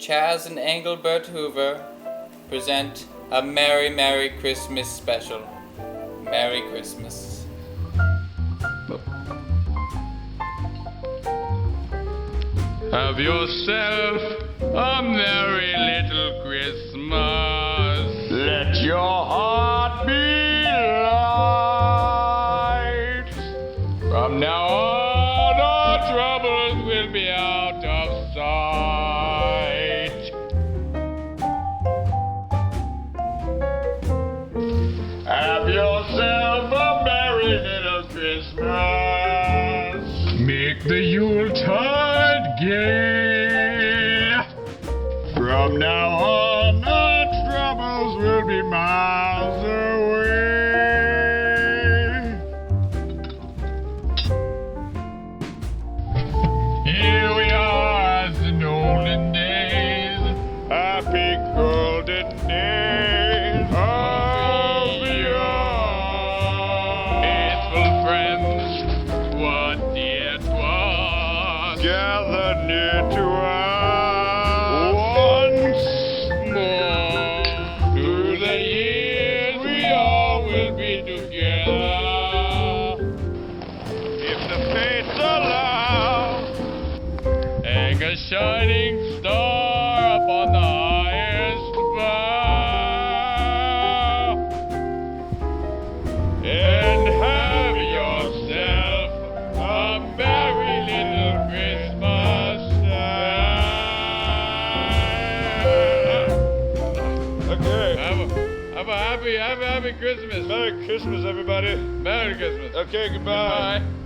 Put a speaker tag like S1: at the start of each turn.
S1: Chaz and Englebert Hoover present a Merry Merry Christmas special. Merry Christmas.
S2: Have yourself a merry little Christmas. Let your heart be light. From now on, our troubles will be out of sight. Have yourself a merry little Christmas. Make the Yuletide gay. From now on, our troubles will be miles away. Here we are as in olden days, happy golden days of yore. Faithful friends, what dear 'twas, gather near to us once more. Through the years we all will be together, if the fates allow. Hang a shining star upon the highest bough, and have yourself a merry little Christmas time. Okay. Have a happy Christmas. Merry Christmas, everybody. Merry Christmas. Okay, goodbye. Goodbye.